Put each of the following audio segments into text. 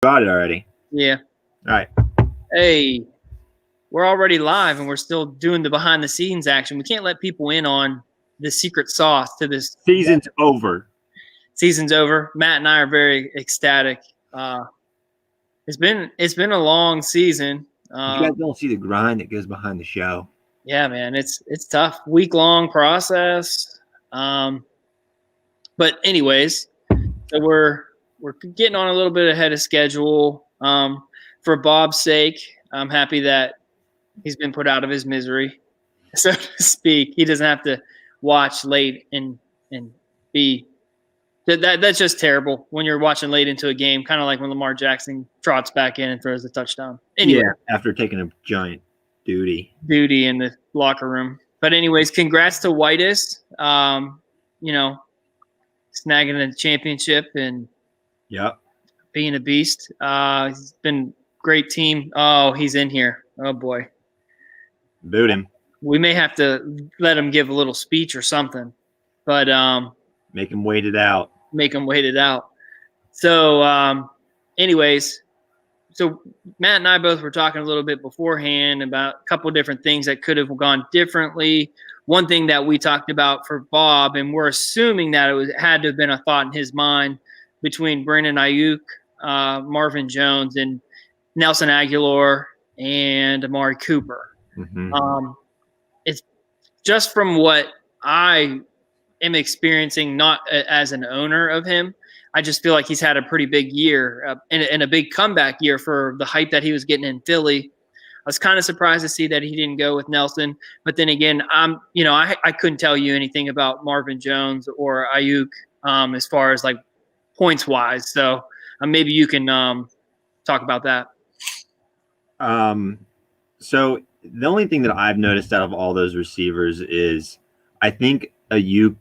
Got it already. Yeah. All right. Hey, we're already live and we're still doing the behind the scenes action. We can't let people in on the secret sauce to this. Season's over. Season's over. Matt and I are very ecstatic. It's been a long season. You guys don't see the grind that goes behind the show. Yeah, man, it's tough. Week-long process. But anyways, so we're getting on a little bit ahead of schedule. For Bob's sake, I'm happy that he's been put out of his misery, so to speak. He doesn't have to watch late and be that's just terrible when you're watching late into a game, kind of like when Lamar Jackson trots back in and throws the touchdown. Anyway, yeah, after taking a giant duty in the locker room. But anyways, congrats to Whitus. Snagging the championship and being a beast. He's been a great team. Oh, he's in here. Oh boy. Boot him. We may have to let him give a little speech or something. But make him wait it out. So anyways, so Matt and I both were talking a little bit beforehand about a couple of different things that could have gone differently. One thing that we talked about for Bob, and we're assuming that had to have been a thought in his mind between Brandon Ayuk, Marvin Jones, and Nelson Aguilar and Amari Cooper. Mm-hmm. It's just from what I am experiencing, not as an owner of him. I just feel like he's had a pretty big year and a big comeback year for the hype that he was getting in Philly. I was kind of surprised to see that he didn't go with Nelson. But then again, I couldn't tell you anything about Marvin Jones or Ayuk as far as like points wise. So maybe you can talk about that. So the only thing that I've noticed out of all those receivers is I think Ayuk,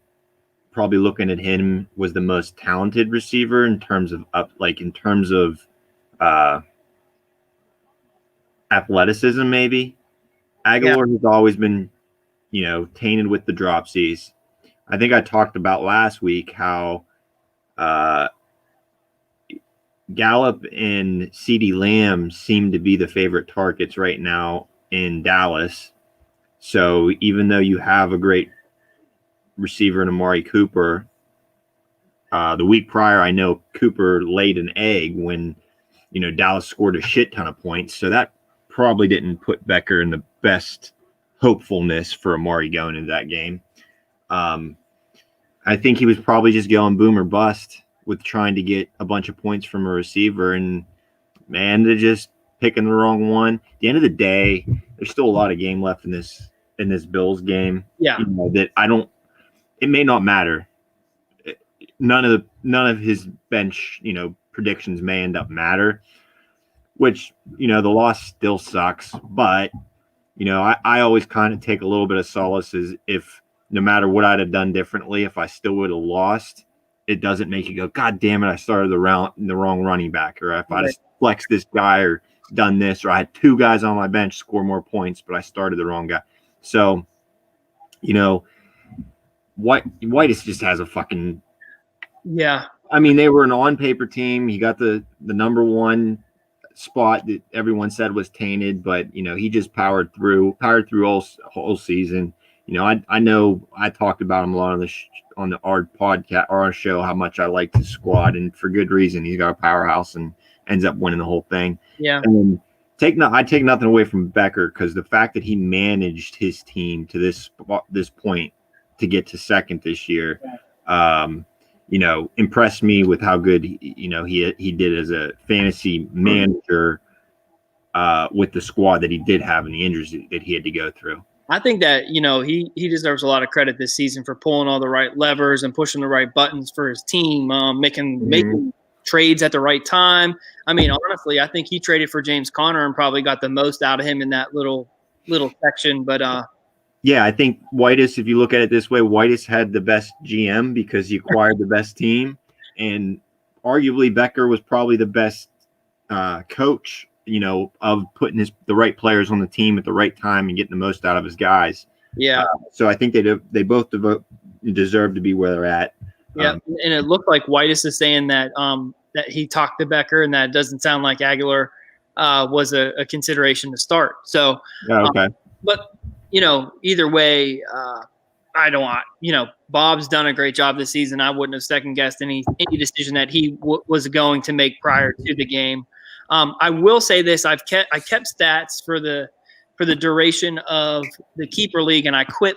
probably looking at him, was the most talented receiver in terms of athleticism, maybe. Aguilar has always been, tainted with the dropsies. I think I talked about last week how Gallup and CeeDee Lamb seem to be the favorite targets right now in Dallas. So even though you have a great receiver in Amari Cooper, the week prior, I know Cooper laid an egg when, Dallas scored a shit ton of points. So that probably didn't put Becker in the best hopefulness for Amari going into that game. I think he was probably just going boom or bust with trying to get a bunch of points from a receiver, and man, they're just picking the wrong one. At the end of the day, there's still a lot of game left in this Bills game. Yeah. It may not matter. None of his bench, predictions may end up matter, which, the loss still sucks. But, I always kind of take a little bit of solace as if no matter what I'd have done differently, if I still would have lost, it doesn't make you go, God damn it, I started the wrong running back. Or if I just flexed this guy or done this, or I had two guys on my bench score more points, but I started the wrong guy. So, Whitus just has a fucking I mean, they were an on-paper team. He got the number one spot that everyone said was tainted, but he just powered through whole season. I know I talked about him a lot on our podcast or our show how much I liked his squad, and for good reason. He's got a powerhouse and ends up winning the whole thing. Yeah. And I take nothing away from Becker, because the fact that he managed his team to this point to get to second this year, impressed me with how good he did as a fantasy manager with the squad that he did have and the injuries that he had to go through. I think that, he deserves a lot of credit this season for pulling all the right levers and pushing the right buttons for his team, making trades at the right time. I mean, honestly, I think he traded for James Conner and probably got the most out of him in that little section. But yeah, I think Whitus, if you look at it this way, Whitus had the best GM because he acquired the best team, and arguably Becker was probably the best coach, of putting the right players on the team at the right time and getting the most out of his guys. Yeah. So I think they both deserve to be where they're at. Yeah, and it looked like Whitus is saying that that he talked to Becker, and that it doesn't sound like Aguilar was a consideration to start. So, Yeah, okay. but either way, I don't want. Bob's done a great job this season. I wouldn't have second guessed any decision that he was going to make prior to the game. I will say this: I kept stats for the duration of the keeper league, and I quit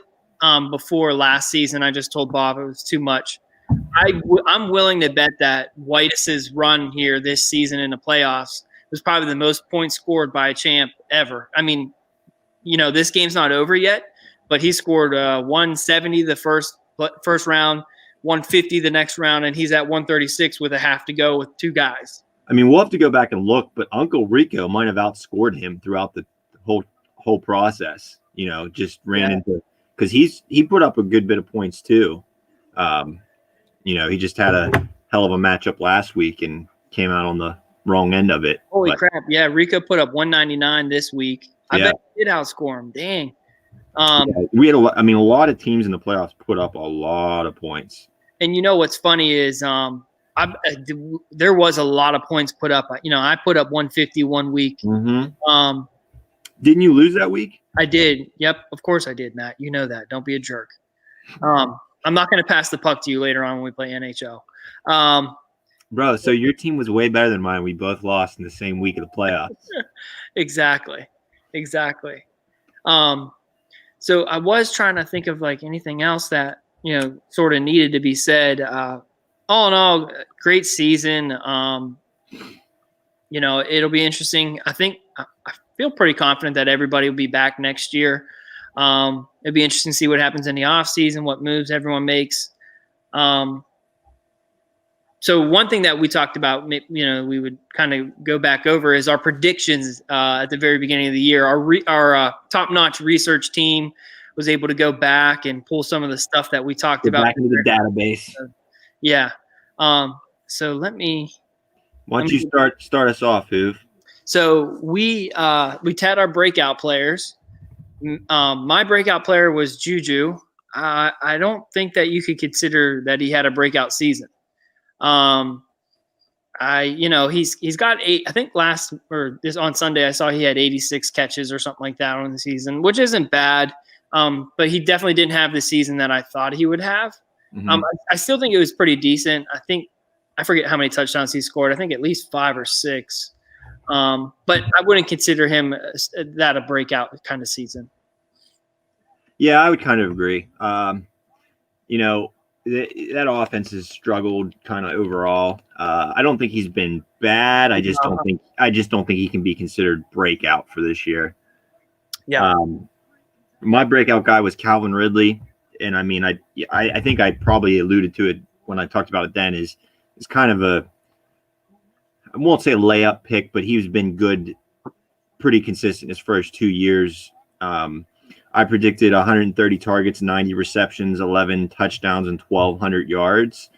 before last season. I just told Bob it was too much. I'm willing to bet that Whitus's run here this season in the playoffs was probably the most points scored by a champ ever. I mean, this game's not over yet, but he scored 170 the first round, 150 the next round, and he's at 136 with a half to go with two guys. I mean, we'll have to go back and look, but Uncle Rico might have outscored him throughout the whole process. Just ran into, because he put up a good bit of points too. He just had a hell of a matchup last week and came out on the wrong end of it. Holy crap! Yeah, Rico put up 199 this week. I bet he did outscore him. Dang. We had a lot of teams in the playoffs put up a lot of points. And what's funny is there was a lot of points put up. I put up 150 one week. Mm-hmm. Didn't you lose that week? I did. Yep, of course I did, Matt. You know that. Don't be a jerk. I'm not going to pass the puck to you later on when we play NHL. Bro, so your team was way better than mine. We both lost in the same week of the playoffs. Exactly. So I was trying to think of anything else that sort of needed to be said. All in all, great season. It'll be interesting. I feel pretty confident that everybody will be back next year. It'd be interesting to see what happens in the off season, what moves everyone makes. So one thing that we talked about, we would kind of go back over is our predictions at the very beginning of the year. Our top-notch research team was able to go back and pull some of the stuff that we talked about. Back into the database. Yeah. So let me. Why don't you start us off, Hoov? So we had our breakout players. My breakout player was Juju. I don't think that you could consider that he had a breakout season. He's got 8. I think on Sunday I saw he had 86 catches or something like that on the season, which isn't bad. But he definitely didn't have the season that I thought he would have. Mm-hmm. I still think it was pretty decent. I forget how many touchdowns he scored. I think at least 5 or 6. But I wouldn't consider him that a breakout kind of season. Yeah, I would kind of agree. That offense has struggled kind of overall. I don't think he's been bad. I just don't think he can be considered breakout for this year. Yeah. My breakout guy was Calvin Ridley, and I think I probably alluded to it when I talked about it then. Is kind of I won't say a layup pick, but he's been good, pretty consistent his first 2 years. I predicted 130 targets, 90 receptions, 11 touchdowns, and 1,200 yards.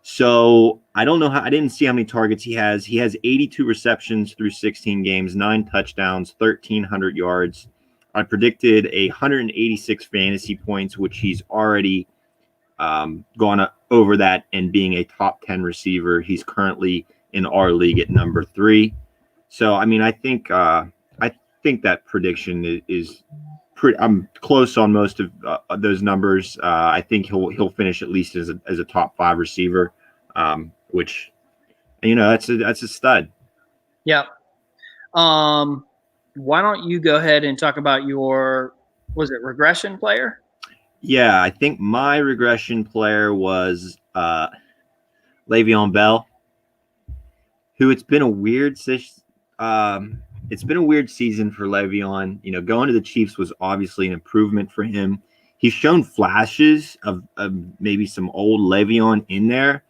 So I don't know I didn't see how many targets he has. He has 82 receptions through 16 games, 9 touchdowns, 1,300 yards. I predicted 186 fantasy points, which he's already gone over that and being a top 10 receiver. He's currently in our league at number 3. So, I think that prediction is pretty. I'm close on most of those numbers. I think he'll finish at least as a top 5 receiver, which that's a stud. Yeah. Why don't you go ahead and talk about your regression player? Yeah, I think my regression player was Le'Veon Bell, who it's been a weird season for Le'Veon. Going to the Chiefs was obviously an improvement for him. He's shown flashes of maybe some old Le'Veon in there,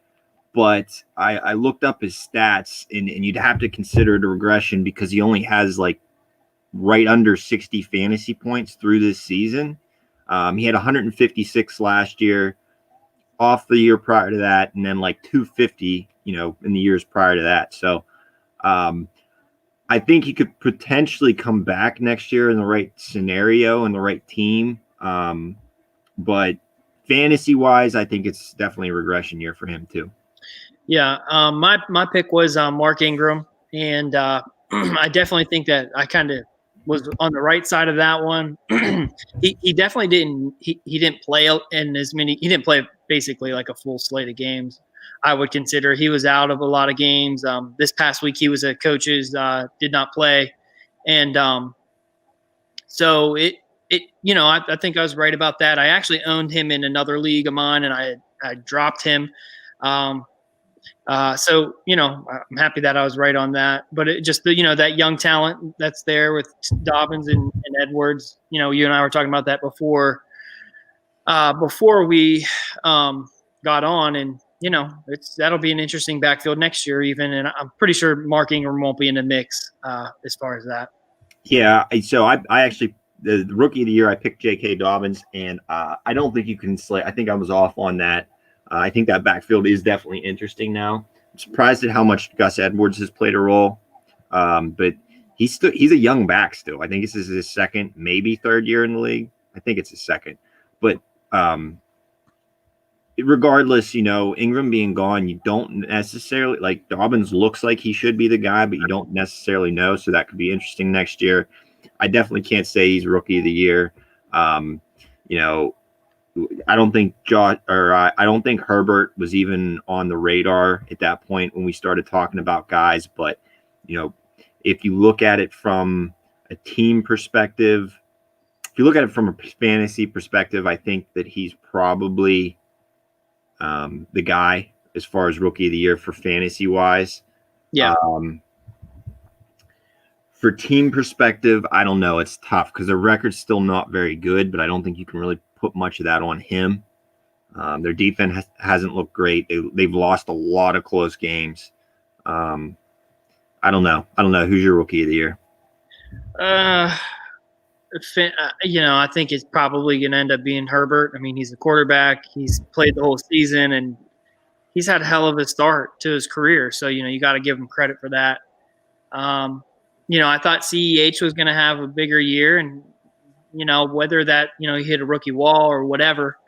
but I looked up his stats, and you'd have to consider the regression because he only has right under 60 fantasy points through this season. He had 156 last year, off the year prior to that, and then 250, in the years prior to that. So I think he could potentially come back next year in the right scenario and the right team. But fantasy-wise, I think it's definitely a regression year for him too. Yeah, my pick was Mark Ingram, and I definitely think that I kind of was on the right side of that one. He definitely he didn't play in as many. He didn't play basically like a full slate of games. I would consider he was out of a lot of games. This past week he was at coach's, did not play, and so I think I was right about that. I actually owned him in another league of mine, and I dropped him. Um, I'm happy that I was right on that. But it just that young talent that's there with Dobbins and Edwards. You and I were talking about that before we got on, and that'll be an interesting backfield next year even. And I'm pretty sure Mark Ingram won't be in the mix as far as that. Yeah, so I actually the rookie of the year I picked J.K. Dobbins, and I don't think you can slay. I think I was off on that. I think that backfield is definitely interesting now. I'm surprised at how much Gus Edwards has played a role, but he's a young back still. I think this is his second, maybe third year in the league. I think it's his second. But regardless, Ingram being gone, you don't necessarily like Dobbins looks like he should be the guy, but you don't necessarily know. So that could be interesting next year. I definitely can't say he's rookie of the year. I don't think I don't think Herbert was even on the radar at that point when we started talking about guys. But, if you look at it from a team perspective, if you look at it from a fantasy perspective, I think that he's probably the guy as far as rookie of the year for fantasy wise. Yeah. For team perspective, I don't know. It's tough because their record's still not very good, but I don't think you can really put much of that on him. Their defense hasn't looked great. They've lost a lot of close games. I don't know. Who's your rookie of the year? I think it's probably going to end up being Herbert. I mean, he's a quarterback. He's played the whole season, and he's had a hell of a start to his career. So, you got to give him credit for that. I thought CEH was going to have a bigger year, and, whether that, he hit a rookie wall or whatever,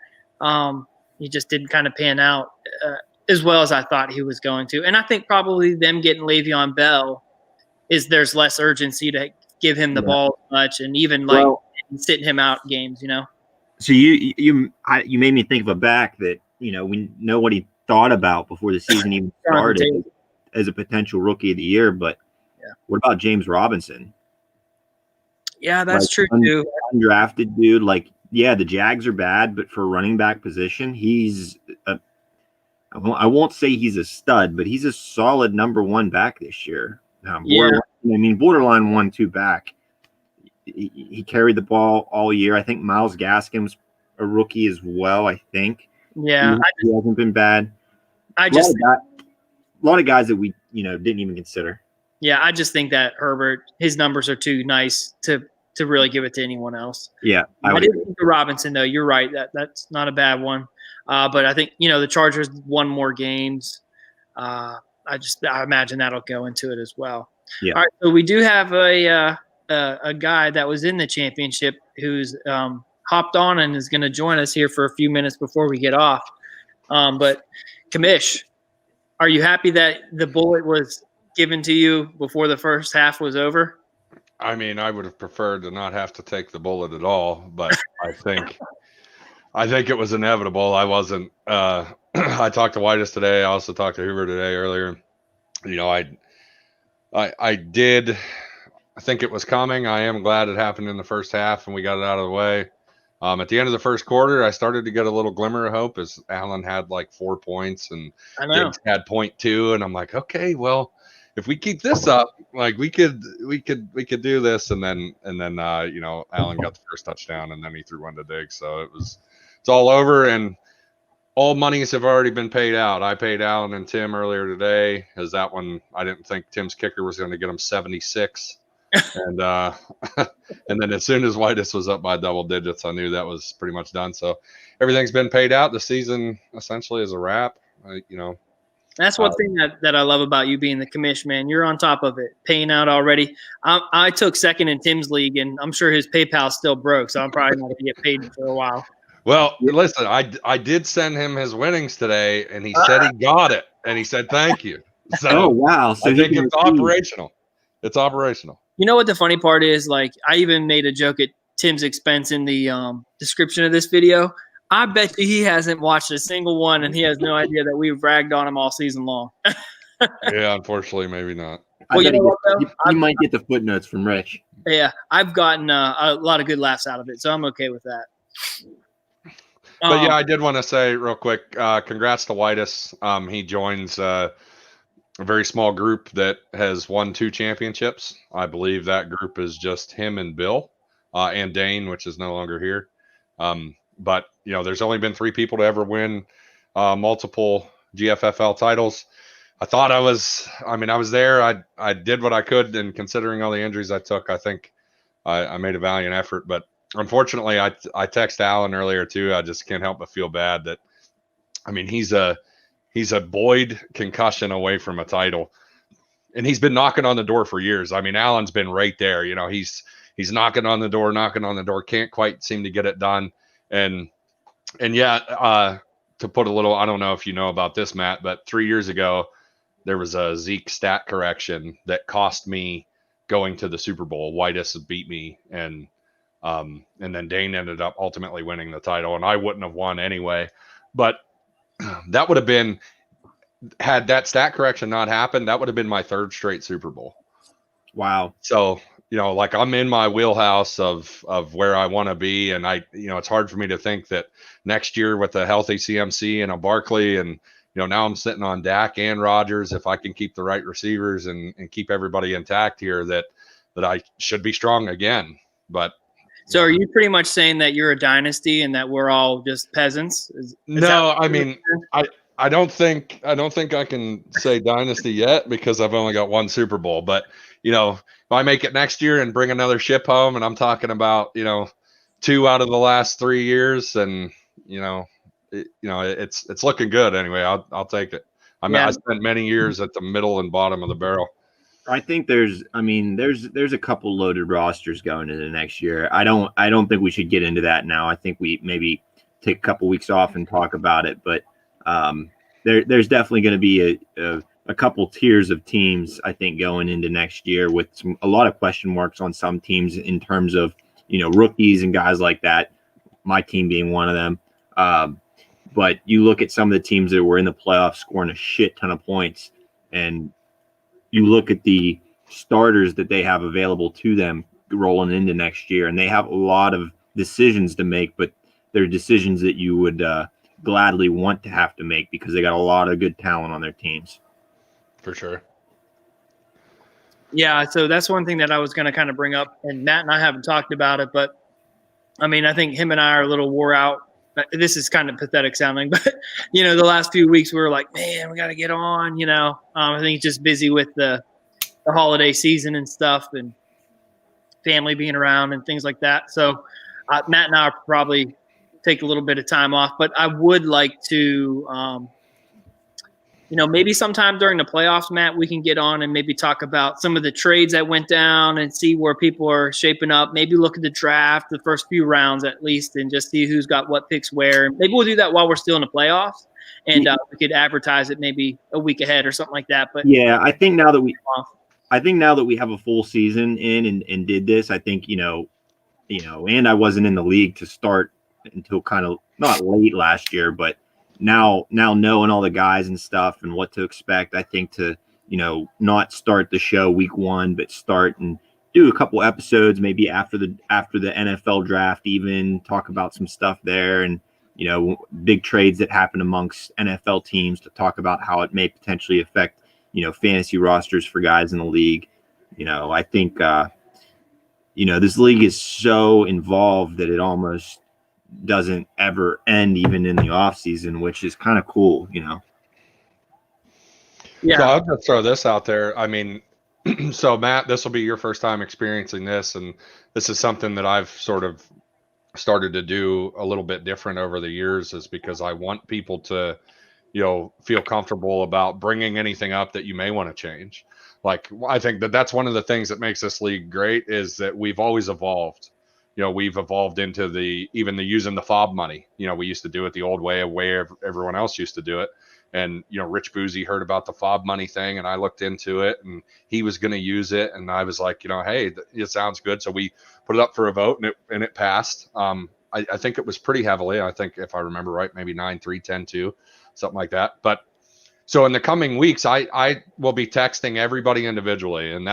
he just didn't kind of pan out as well as I thought he was going to. And I think probably them getting Le'Veon Bell there's less urgency to give him the ball much, and even sitting him out games, So you made me think of a back that, we know what he thought about before the season even started as a potential rookie of the year, but what about James Robinson? Yeah, that's true too. Undrafted dude, the Jags are bad, but for running back position, he's I won't say he's a stud, but he's a solid number one back this year. Borderline 1-2 back. He carried the ball all year. I think Myles Gaskin was a rookie as well. I think. Yeah, he hasn't been bad. A lot of guys that we didn't even consider. Yeah, I just think that Herbert, his numbers are too nice to really give it to anyone else. Yeah, I didn't think of Robinson though. You're right. That's not a bad one. But I think the Chargers won more games. I imagine that'll go into it as well. Yeah. All right. So we do have a guy that was in the championship who's hopped on and is going to join us here for a few minutes before we get off. But Kamish, are you happy that the bullet was given to you before the first half was over? I mean, I would have preferred to not have to take the bullet at all, but I think it was inevitable. I wasn't. I talked to Whitus today. I also talked to Hoover today earlier. I did. I think it was coming. I am glad it happened in the first half and we got it out of the way. At the end of the first quarter, I started to get a little glimmer of hope as Allen had 4 points and Diggs had 0.2, and I'm like, okay, well, if we keep this up, we could do this. And then Allen got the first touchdown and then he threw one to Diggs. So it's all over, and all monies have already been paid out. I paid Allen and Tim earlier today, as that one, I didn't think Tim's kicker was going to get him 76. And and then as soon as Whitus was up by double digits, I knew that was pretty much done. So everything's been paid out. The season essentially is a wrap. That's one thing that I love about you being the commish, man. You're on top of it, paying out already. I took second in Tim's league, and I'm sure his PayPal's still broke, so I'm probably not going to get paid for a while. Well, listen, I did send him his winnings today, and he said he got it, and he said thank you. So Oh wow! So I he think can it's receive. operational. It's operational. You know what the funny part is? Like, I even made a joke at Tim's expense in the description of this video. I bet you he hasn't watched a single one, and he has no idea that we've ragged on him all season long. Yeah, unfortunately, maybe not. Well, you know what, though? He might get the footnotes from Rich. Yeah, I've gotten a lot of good laughs out of it, so I'm okay with that. But yeah, I did want to say real quick, congrats to Whitus. He joins a very small group that has won 2 championships. I believe that group is just him and Bill and Dane, which is no longer here. But you know, there's only been 3 people to ever win multiple GFFL titles. I thought I was there. I did what I could, and considering all the injuries I took, I think I made a valiant effort. But unfortunately, I texted Alan earlier too. I just can't help but feel bad that, I mean, he's a Boyd concussion away from a title, and he's been knocking on the door for years. I mean, Alan's been right there. You know, he's knocking on the door, can't quite seem to get it done. And yeah, to put a little, I don't know if you know about this, Matt, but 3 years ago, there was a Zeke stat correction that cost me going to the Super Bowl. Whitus beat me, and then Dane ended up ultimately winning the title, and I wouldn't have won anyway. But that would have been, had that stat correction not happened, that would have been my 3rd straight Super Bowl. Wow. So, you know, like, I'm in my wheelhouse of where I want to be. And it's hard for me to think that next year with a healthy CMC and a Barkley, and, you know, now I'm sitting on Dak and Rodgers, if I can keep the right receivers and keep everybody intact here, that I should be strong again. But so are you pretty much saying that you're a dynasty and that we're all just peasants? No, I mean, I don't think I can say dynasty yet, because I've only got 1 Super Bowl. But, you know, if I make it next year and bring another ship home, and I'm talking about, you know, 2 out of the last 3 years, and, you know, it's looking good anyway. I'll take it. I spent many years at the middle and bottom of the barrel. I think there's a couple loaded rosters going into next year. I don't think we should get into that now. I think we maybe take a couple weeks off and talk about it. But there's definitely going to be a couple tiers of teams, I think, going into next year, with a lot of question marks on some teams in terms of, you know, rookies and guys like that. My team being one of them. But you look at some of the teams that were in the playoffs scoring a shit ton of points, and you look at the starters that they have available to them rolling into next year, and they have a lot of decisions to make, but they're decisions that you would gladly want to have to make, because they got a lot of good talent on their teams. For sure. Yeah, so that's one thing that I was going to kind of bring up, and Matt and I haven't talked about it, but I mean, I think him and I are a little wore out. This is kind of pathetic sounding, but, you know, the last few weeks we were like, man, we got to get on, you know. I think just busy with the holiday season and stuff, and family being around and things like that. So Matt and I will probably take a little bit of time off, but I would like to, you know, maybe sometime during the playoffs, Matt, we can get on and maybe talk about some of the trades that went down and see where people are shaping up. Maybe look at the draft, the first few rounds at least, and just see who's got what picks where. Maybe we'll do that while we're still in the playoffs, and we could advertise it maybe a week ahead or something like that. But yeah, I think now that we have a full season in and did this, I think, you know, and I wasn't in the league to start until kind of not late last year, but now knowing all the guys and stuff and what to expect, I think to, you know, not start the show week 1, but start and do a couple episodes maybe after the NFL draft, even talk about some stuff there, and, you know, big trades that happen amongst NFL teams, to talk about how it may potentially affect, you know, fantasy rosters for guys in the league. You know, I think you know, this league is so involved that it almost doesn't ever end, even in the off season, which is kind of cool, you know. Yeah. So I'll just throw this out there. I mean, so Matt, this will be your first time experiencing this, and this is something that I've sort of started to do a little bit different over the years, is because I want people to, you know, feel comfortable about bringing anything up that you may want to change. Like, I think that's one of the things that makes this league great, is that we've always evolved. we've evolved into even the using the fob money. We used to do it the old way, everyone else used to do it. And, Rich Boozy heard about the fob money thing, and I looked into it, and he was going to use it. And I was like, hey, it sounds good. So we put it up for a vote, and it passed. I think it was pretty heavily. I think, if I remember right, maybe 9-3, 10-2, something like that. But so in the coming weeks, I will be texting everybody individually. And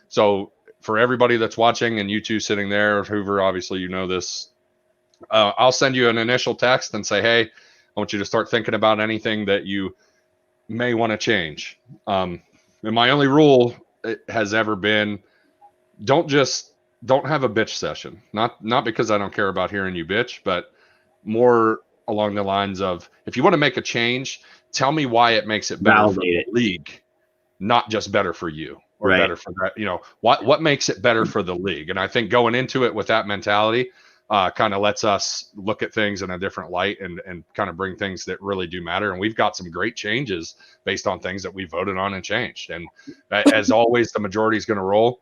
so for everybody that's watching, and you two sitting there, Hoover, obviously, this, I'll send you an initial text and say, hey, I want you to start thinking about anything that you may want to change. And my only rule has ever been, don't have a bitch session. Not because I don't care about hearing you bitch, but more along the lines of, if you want to make a change, tell me why it makes it better for the league, not just better for you or better for that. What makes it better for the league? And I think going into it with that mentality, kind of lets us look at things in a different light and kind of bring things that really do matter. And we've got some great changes based on things that we voted on and changed. And as always, the majority is going to roll.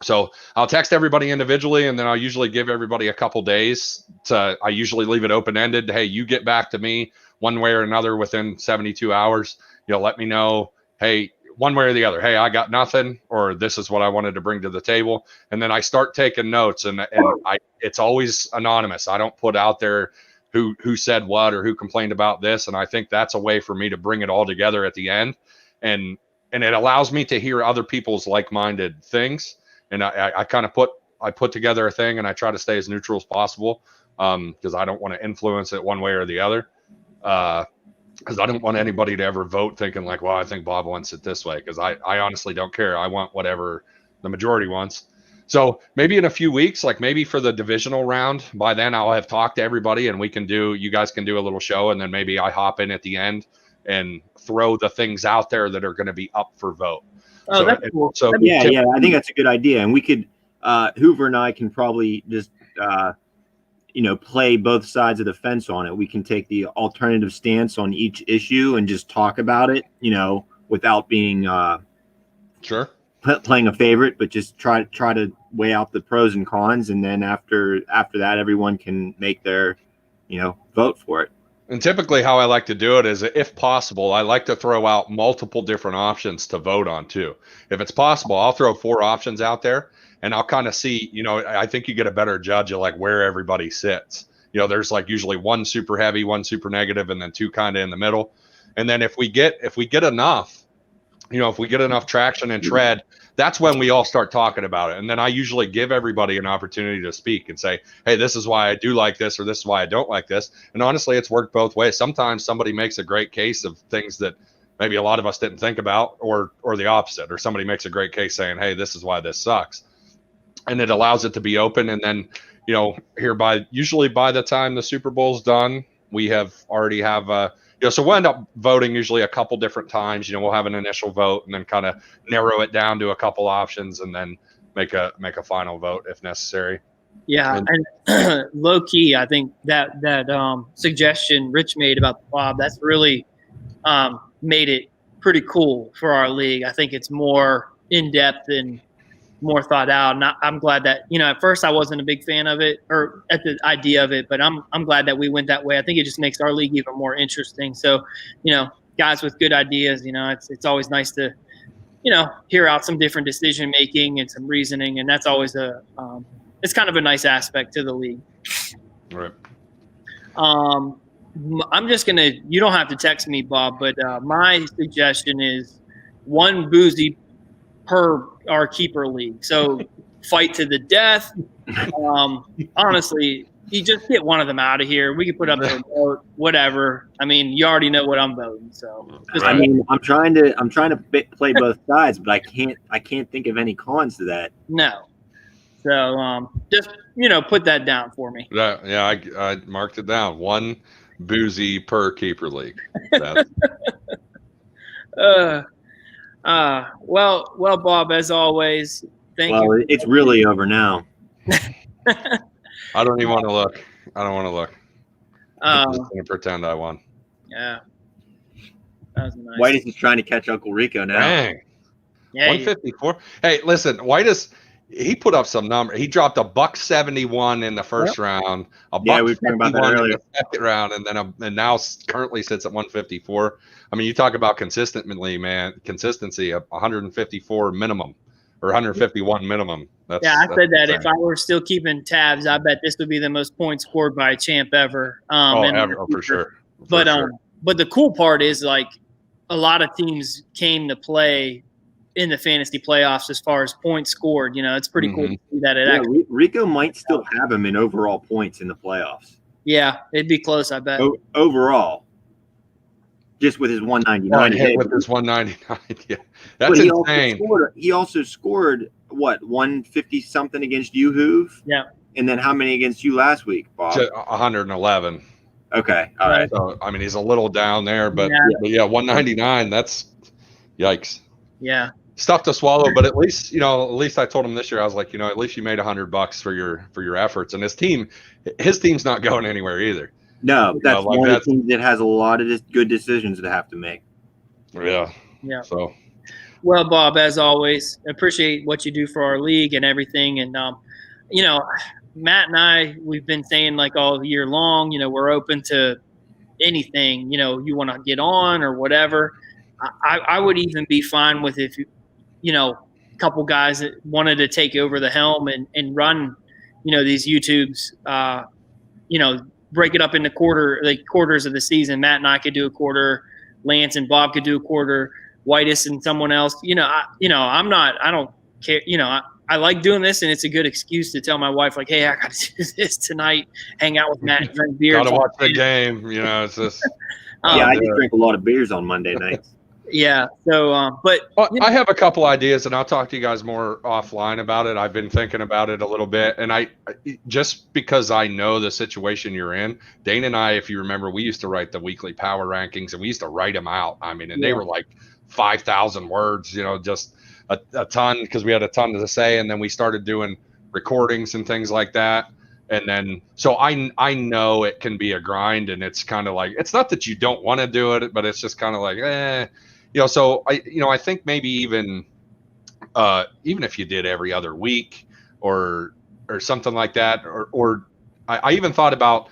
So I'll text everybody individually, and then I'll usually give everybody a couple days I usually leave it open-ended. Hey, you get back to me one way or another within 72 hours. Let me know, hey, one way or the other, hey, I got nothing, or this is what I wanted to bring to the table. And then I start taking notes, and it's always anonymous. I don't put out there who said what or who complained about this. And I think that's a way for me to bring it all together at the end. And it allows me to hear other people's like-minded things. And I kind of put together a thing, and I try to stay as neutral as possible, because I don't want to influence it one way or the other. Because I don't want anybody to ever vote thinking like, well, I think Bob wants it this way, because I honestly don't care. I want whatever the majority wants. So maybe in a few weeks, like maybe for the divisional round, by then I'll have talked to everybody, and you guys can do a little show, and then maybe I hop in at the end and throw the things out there that are going to be up for vote. Oh, that's cool. So yeah, I think that's a good idea. And we could, Hoover and I can probably just, play both sides of the fence on it. We can take the alternative stance on each issue and just talk about it, without being sure playing a favorite, but just try to weigh out the pros and cons. And then after that, everyone can make their, vote for it. And typically how I like to do it is, if possible, I like to throw out multiple different options to vote on too. If it's possible, I'll throw 4 options out there, and I'll kind of see, I think you get a better judge of like where everybody sits. There's like usually 1 super heavy, 1 super negative, and then 2 kind of in the middle. And then if we get enough, if we get enough traction and tread, that's when we all start talking about it. And then I usually give everybody an opportunity to speak and say, hey, this is why I do like this, or this is why I don't like this. And honestly, it's worked both ways. Sometimes somebody makes a great case of things that maybe a lot of us didn't think about, or the opposite, or somebody makes a great case saying, hey, this is why this sucks. And it allows it to be open. And then, usually by the time the Super Bowl's done, we already have so we'll end up voting usually a couple different times. We'll have an initial vote and then kind of narrow it down to a couple options, and then make a final vote if necessary. Yeah, and low key, I think that suggestion Rich made about the fob, that's really made it pretty cool for our league. I think it's more in depth and more thought out. And I'm glad that, at first I wasn't a big fan of it, or at the idea of it, but I'm glad that we went that way. I think it just makes our league even more interesting. So, guys with good ideas, it's always nice to, hear out some different decision making and some reasoning. And that's always it's kind of a nice aspect to the league. Right. I'm just going to, you don't have to text me, Bob, but my suggestion is 1 boozy per our keeper league. So fight to the death. Honestly, you just get one of them out of here. We can put up a vote, whatever. I mean, you already know what I'm voting. So I'm trying to play both sides, but I can't think of any cons to that. No. So just put that down for me. Yeah, I marked it down. 1 boozy per keeper league. Well, Bob, as always, thank you. It's really over now. I don't even want to look. I'm just going to pretend I won. Yeah. That was nice. White is just trying to catch Uncle Rico now. Dang. Yeah, 154. Hey, listen, White is, he put up some number. He dropped $171 in the first round, we were talking about that $151 earlier. in the second round, and then and now currently sits at 154. I mean, you talk about consistency, 154 minimum or 151 minimum. I said that if I were still keeping tabs, I bet this would be the most points scored by a champ ever. For sure. But the cool part is, like, a lot of teams came to play in the fantasy playoffs as far as points scored. It's pretty cool to see that. Rico might still have him in overall points in the playoffs. Yeah, it'd be close, I bet. Overall, just with his 199. With his 199, yeah, that's insane. He also scored what, 150 something against you, Hoove? Yeah. And then how many against you last week, Bob? 111. Okay, all right. So I mean, he's a little down there, but yeah, 199. That's yikes. Yeah. It's tough to swallow, but at least I told him this year, I was like, at least you made $100 for your efforts, and his team's not going anywhere either. No, that's one of the teams that has a lot of good decisions to have to make. Yeah. So, well, Bob, as always, appreciate what you do for our league and everything. And Matt and I, we've been saying, like, all year long, we're open to anything. You want to get on or whatever. I would even be fine with if a couple guys that wanted to take over the helm and run, these YouTubes, break it up into quarters of the season. Matt and I could do a quarter, Lance and Bob could do a quarter, Whitus and someone else. I don't care. I like doing this, and it's a good excuse to tell my wife, like, hey, I got to do this tonight, hang out with Matt and drink beer. Got to watch the game. It's just. I just drink a lot of beers on Monday nights. Yeah. So, I have a couple ideas, and I'll talk to you guys more offline about it. I've been thinking about it a little bit, and I just because I know the situation you're in, Dane and I, if you remember, we used to write the weekly power rankings, and we used to write them out. I mean, and they were like 5,000 words, just a ton, because we had a ton to say, and then we started doing recordings and things like that. And then, so I know it can be a grind, and it's kind of like, it's not that you don't want to do it, but it's just kind of like, so I think maybe even if you did every other week or something like that, or I even thought about,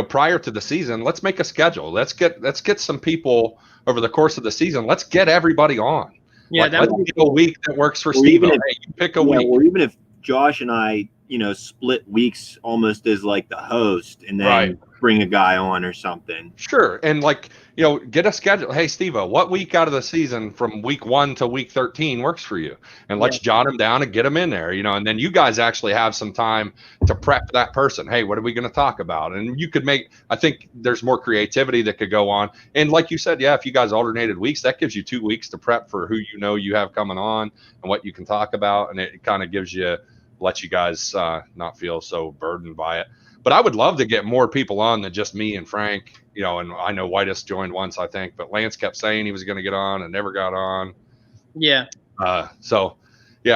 prior to the season, let's make a schedule. Let's get some people over the course of the season. Let's get everybody on. Yeah, let's pick a week that works for Steve. Hey, you pick a week. Or even if Josh and I, split weeks almost as like the host, and then bring a guy on or something. Sure. And get a schedule. Hey, Steve-O, what week out of the season from week 1 to week 13 works for you? And let's jot them down and get them in there, and then you guys actually have some time to prep that person. Hey, what are we going to talk about? And you could I think there's more creativity that could go on. And like you said, if you guys alternated weeks, that gives you 2 weeks to prep for who you have coming on and what you can talk about. And it kind of lets you guys not feel so burdened by it. But I would love to get more people on than just me and Frank, and I know Whitus joined once, I think, but Lance kept saying he was going to get on and never got on. Yeah. I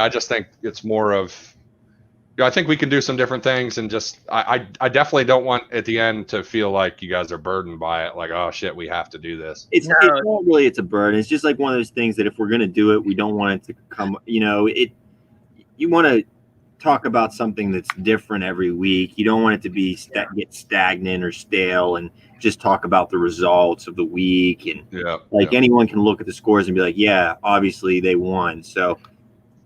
just think it's more of, I think we can do some different things, and just, I definitely don't want at the end to feel like you guys are burdened by it. Like, oh shit, we have to do this. It's not really, it's a burden. It's just like one of those things that if we're going to do it, we don't want it to come, you want to talk about something that's different every week. You don't want it to be get stagnant or stale and just talk about the results of the week. And anyone can look at the scores and be like, yeah, obviously they won. So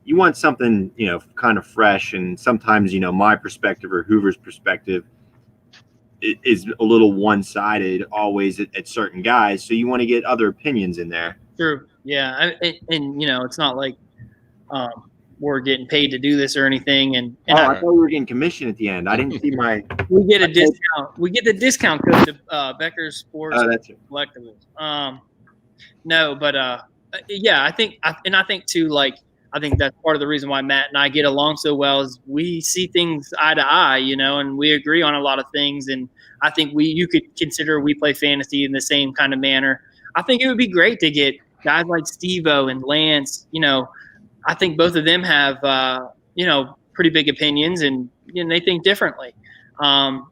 you want something, kind of fresh. And sometimes, my perspective or Hoover's perspective is a little one-sided always at certain guys. So you want to get other opinions in there. True. Yeah. And it's not like, we're getting paid to do this or anything. And I thought we were getting commission at the end. I didn't see my. We get a discount. We get the discount code to Becker's Sports Collectibles. No, but I think too, like, I think that's part of the reason why Matt and I get along so well is we see things eye to eye, and we agree on a lot of things. And I think you could consider we play fantasy in the same kind of manner. I think it would be great to get guys like Steve-O and Lance, I think both of them have, pretty big opinions and they think differently. And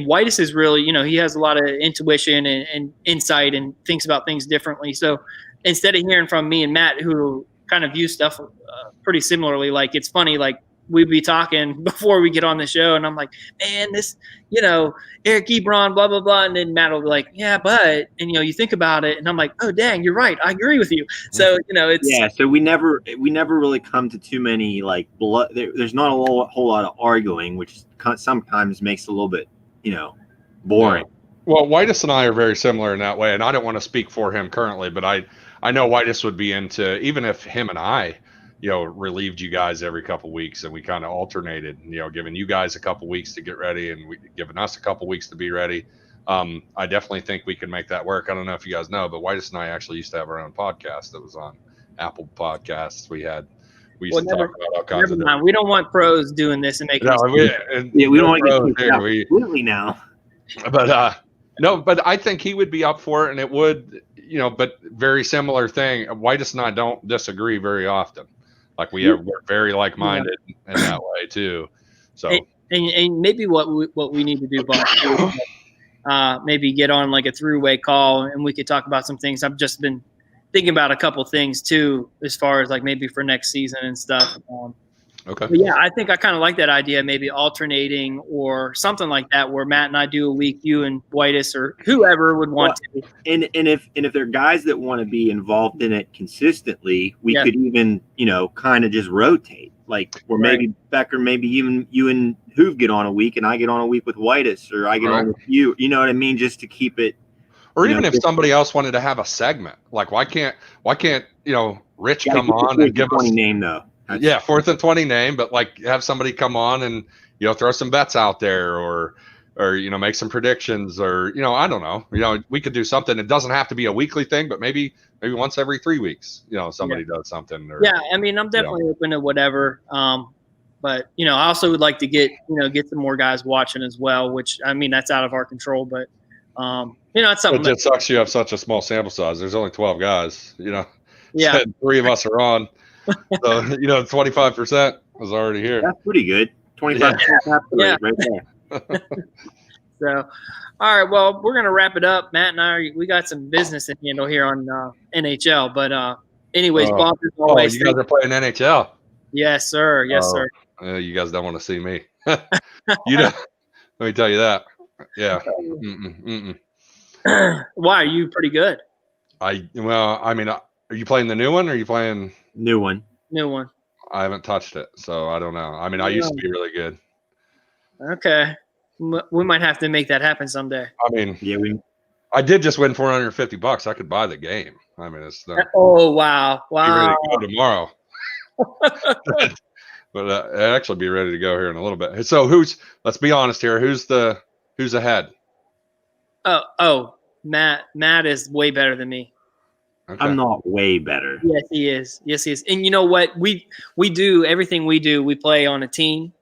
Whitus is really, he has a lot of intuition and insight and thinks about things differently. So instead of hearing from me and Matt, who kind of view stuff pretty similarly. Like, it's funny, like, we'd be talking before we get on the show, and I'm like, man, this, Eric Ebron, blah, blah, blah. And then Matt will be like, yeah, but, and, you think about it. And I'm like, oh, dang, you're right. I agree with you. So, it's. Yeah, so we never really come to too many, like, there's not a whole lot of arguing, which sometimes makes it a little bit, boring. Yeah. Well, Whitus and I are very similar in that way, and I don't want to speak for him currently, but I know Whitus would be into, even if him and I, relieved you guys every couple weeks and we kind of alternated, giving you guys a couple weeks to get ready and giving us a couple weeks to be ready. I definitely think we can make that work. I don't know if you guys know, but Whitus and I actually used to have our own podcast that was on Apple Podcasts. We used to talk about all kinds of different. We don't want pros doing this and making we don't want to get completely now. But no, but I think he would be up for it, and it would, but very similar thing. Whitus and I don't disagree very often. Like we're very like-minded in that way too. So and maybe what we need to do, Bob, maybe get on like a three-way call and we could talk about some things. I've just been thinking about a couple things too, as far as like maybe for next season and stuff. Okay. But yeah, I think I kind of like that idea, maybe alternating or something like that, where Matt and I do a week, you and Whitus or whoever would want to. And if there are guys that want to be involved in it consistently, we could even, kind of just rotate. Like, or maybe Becker, maybe even you and Hoove get on a week and I get on a week with Whitus, or I get on with you. You know what I mean? Just to keep it. Or even if somebody else wanted to have a segment, like why can't Rich come on and give us a name though? Yeah, 4th and 20 name, but like have somebody come on and throw some bets out there, or make some predictions, or I don't know. We could do something. It doesn't have to be a weekly thing, but maybe once every 3 weeks, somebody does something. Or, yeah, I mean, I'm definitely open to whatever. But I also would like to get some more guys watching as well, which I mean that's out of our control, but it's something. It just sucks you have such a small sample size. There's only 12 guys. Yeah, 3 of us are on. So 25% was already here. That's pretty good. 25% right there. So, all right. Well, we're gonna wrap it up. Matt and I, we got some business to handle here on NHL. But anyways, Bob, as always, you guys are playing NHL. Yes, sir. Yes, sir. You guys don't want to see me. Let me tell you that. Yeah. Why are you pretty good? I mean, are you playing the new one, or are you playing new one? New one. I haven't touched it, so I don't know. I mean, I used to be really good. Okay, we might have to make that happen someday. I mean, I did just win $450. I could buy the game. I mean, it's not. Oh wow! Be ready to go tomorrow. But I'd actually be ready to go here in a little bit. So let's be honest here. Who's ahead? Oh, Matt is way better than me. Okay. I'm not way better. Yes, he is. Yes, he is. And you know what? We do everything we do. We play on a team,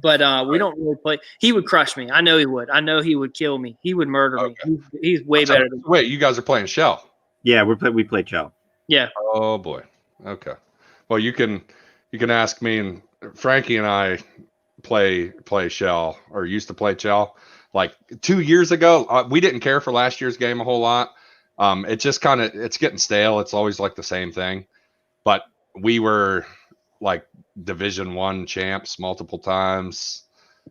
but we don't really play. He would crush me. I know he would. I know he would kill me. He would murder me. He's way better than me. Wait, you guys are playing Shell? Yeah, we play Shell. Yeah. Oh boy. Okay. Well, you can ask me, and Frankie and I play Shell, or used to play Shell. Like 2 years ago, we didn't care for last year's game a whole lot. It just it's getting stale. It's always like the same thing. But we were like Division I champs multiple times.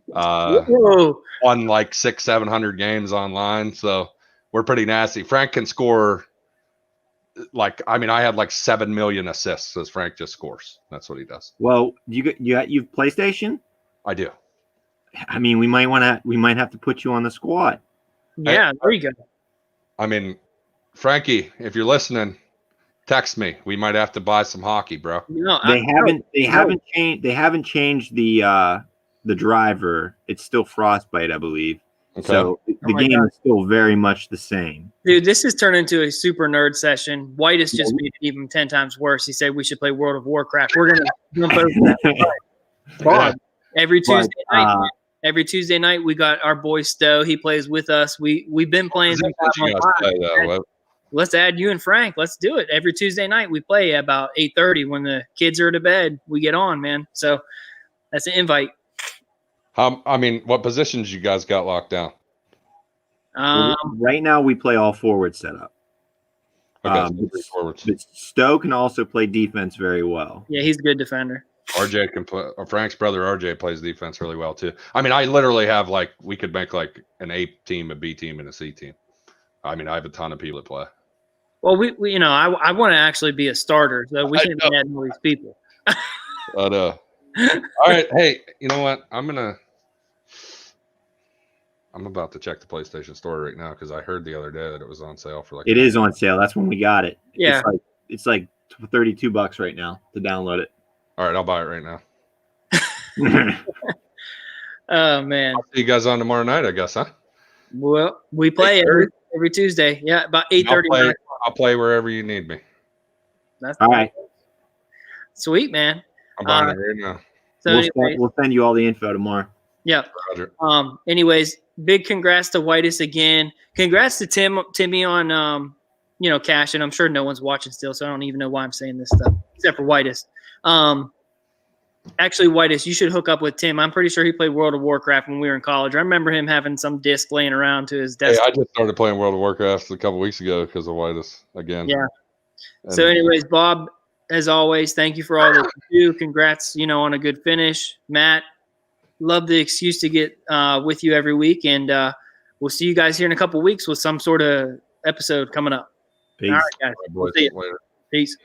Won like 600-700 games online. So we're pretty nasty. Frank can score. I had like 7 million assists as Frank just scores. That's what he does. Well, you've PlayStation? I do. I mean, we might have to put you on the squad. Yeah, there you go. I mean, Frankie, if you're listening, text me. We might have to buy some hockey, bro. No, they haven't changed the driver. It's still Frostbite, I believe. Okay. So the game is still very much the same. Dude, this has turned into a super nerd session. Whitus just made it even 10 times worse. He said we should play World of Warcraft. We're gonna jump over that. Every Tuesday night. Every Tuesday night, we got our boy Stowe. He plays with us. We've been playing. Let's add you and Frank. Let's do it. Every Tuesday night, we play about 8:30 when the kids are to bed. We get on, man. So that's an invite. What positions you guys got locked down? Right now, we play all forward setup. Okay, so 3 forwards. But Stowe can also play defense very well. Yeah, he's a good defender. RJ can play. Frank's brother RJ plays defense really well too. I mean, I literally have we could make like an A team, a B team, and a C team. I mean, I have a ton of people that play. Well, we I want to actually be a starter, so we shouldn't be adding all these people. But all right, hey, you know what? I'm about to check the PlayStation Store right now because I heard the other day that it was on sale for It is on sale. That's when we got it. Yeah, it's like $32 right now to download it. All right, I'll buy it right now. Oh man. I'll see you guys on tomorrow night, I guess, huh? Well, we play every Tuesday. Yeah, about 8:30. I'll play wherever you need me. That's all right. Sweet, man. I'm buying it right now. So we'll send you all the info tomorrow. Yeah. Roger. Anyways, big congrats to Whitus again. Congrats to Timmy on cashing. I'm sure no one's watching still, so I don't even know why I'm saying this stuff except for Whitus. Actually, Whitus, you should hook up with Tim. I'm pretty sure he played World of Warcraft when we were in college. I remember him having some disc laying around to his desk. Hey, I just started playing World of Warcraft a couple weeks ago because of Whitus again. Yeah. So, anyways, Bob, as always, thank you for all that you do. Congrats, on a good finish. Matt, love the excuse to get with you every week, and we'll see you guys here in a couple weeks with some sort of episode coming up. Peace. All right, guys. All right, boys. We'll see you. Later. Peace.